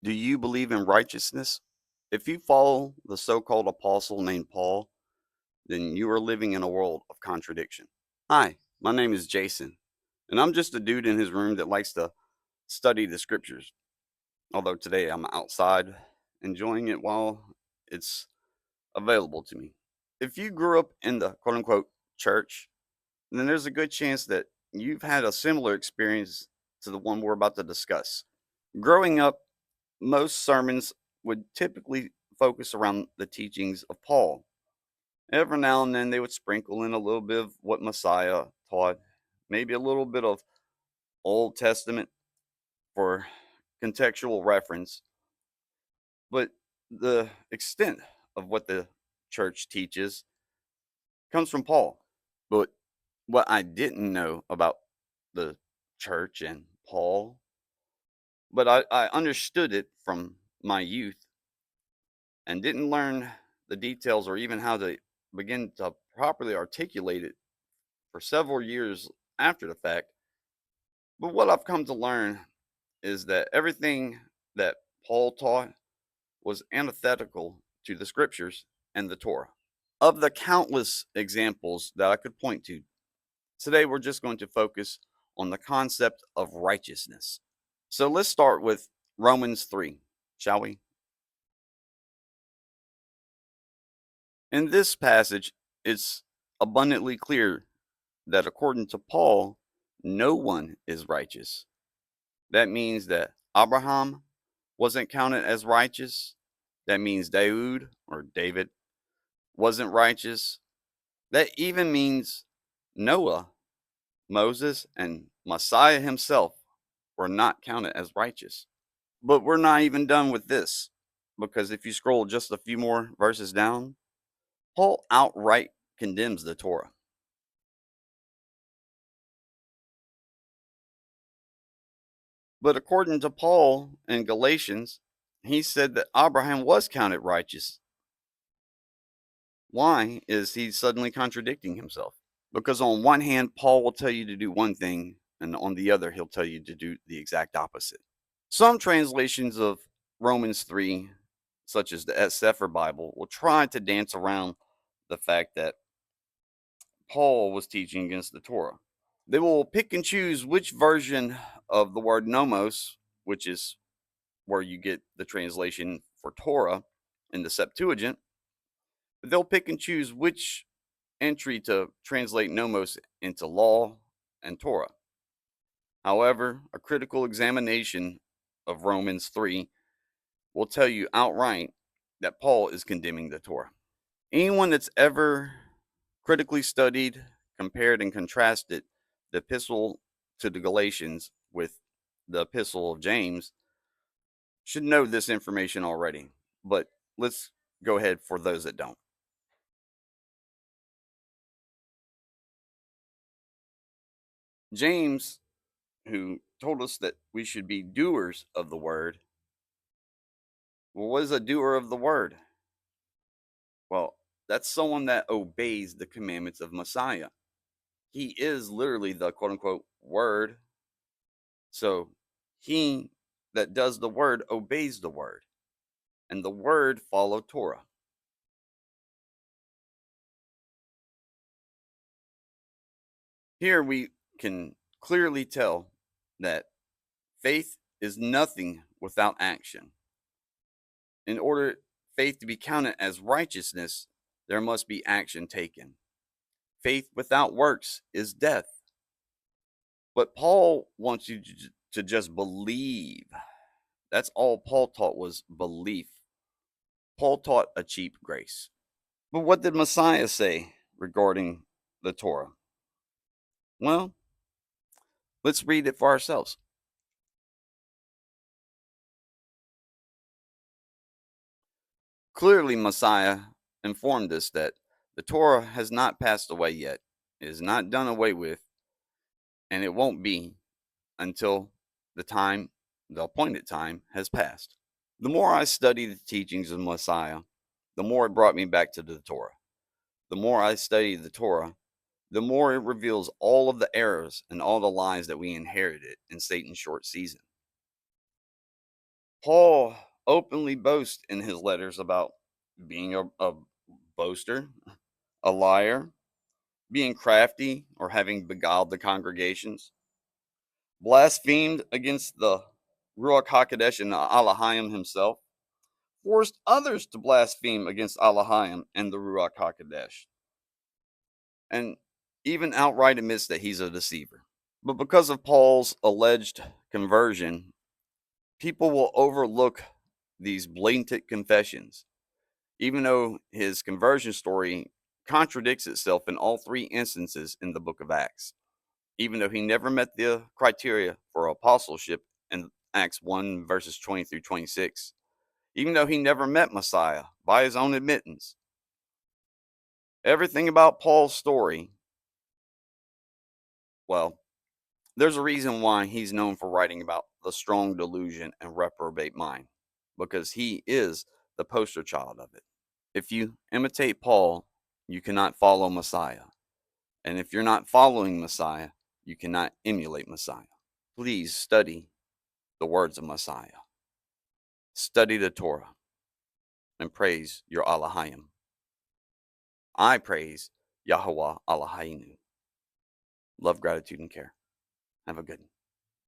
Do you believe in righteousness? If you follow the so called apostle named Paul, then you are living in a world of contradiction. Hi, my name is Jason, and I'm just a dude in his room that likes to study the scriptures. Although today I'm outside enjoying it while it's available to me. If you grew up in the quote unquote church, then there's a good chance that you've had a similar experience to the one we're about to discuss. Growing up, most sermons would typically focus around the teachings of Paul. Every now and then they would sprinkle in a little bit of what Messiah taught, maybe a little bit of Old Testament for contextual reference, but the extent of what the church teaches comes from Paul. But what I didn't know about the church and Paul, but I understood it from my youth and didn't learn the details or even how to begin to properly articulate it for several years after the fact. But what I've come to learn is that everything that Paul taught was antithetical to the scriptures and the Torah. Of the countless examples that I could point to, today we're just going to focus on the concept of righteousness. So let's start with Romans 3, shall we? In this passage, it's abundantly clear that according to Paul, no one is righteous. That means that Abraham wasn't counted as righteous. That means Daud or David wasn't righteous. That even means Noah, Moses, and Messiah himself were not counted as righteous. But we're not even done with this, because if you scroll just a few more verses down, Paul outright condemns the Torah. But according to Paul in Galatians, he said that Abraham was counted righteous. Why is he suddenly contradicting himself? Because on one hand, Paul will tell you to do one thing, and on the other, he'll tell you to do the exact opposite. Some translations of Romans 3, such as the Sefer Bible, will try to dance around the fact that Paul was teaching against the Torah. They will pick and choose which version of the word nomos, which is where you get the translation for Torah in the Septuagint, but they'll pick and choose which entry to translate nomos into law and Torah. However, a critical examination of Romans 3 will tell you outright that Paul is condemning the Torah. Anyone that's ever critically studied, compared, and contrasted the epistle to the Galatians with the epistle of James should know this information already. But let's go ahead for those that don't. James, who told us that we should be doers of the word, well, what is a doer of the word? Well, that's someone that obeys the commandments of Messiah. He is literally the quote unquote word. So he that does the word obeys the word, and the word follow Torah. Here we can clearly tell that faith is nothing without action. In order faith to be counted as righteousness, there must be action taken. Faith without works is death. But Paul wants you to just believe. That's all Paul taught was belief. Paul taught a cheap grace. But what did Messiah say regarding the Torah? Well, let's read it for ourselves. Clearly, Messiah informed us that the Torah has not passed away yet. It is not done away with, and it won't be until the appointed time, has passed. The more I studied the teachings of Messiah, the more it brought me back to the Torah. The more I study the Torah, the more it reveals all of the errors and all the lies that we inherited in Satan's short season. Paul openly boasts in his letters about being a boaster, a liar, being crafty, or having beguiled the congregations, blasphemed against the Ruach HaKodesh and Elohim himself, forced others to blaspheme against Elohim and the Ruach HaKodesh, and even outright admits that he's a deceiver. But because of Paul's alleged conversion, people will overlook these blatant confessions, even though his conversion story contradicts itself in all three instances in the book of Acts, even though he never met the criteria for apostleship in Acts 1, verses 20 through 26, even though he never met Messiah by his own admittance. Everything about Paul's story, well, there's a reason why he's known for writing about the strong delusion and reprobate mind, because he is the poster child of it. If you imitate Paul, you cannot follow Messiah. And if you're not following Messiah, you cannot emulate Messiah. Please study the words of Messiah. Study the Torah and praise your Elohim. I praise Yahweh Eloheinu. Love, gratitude, and care. Have a good one.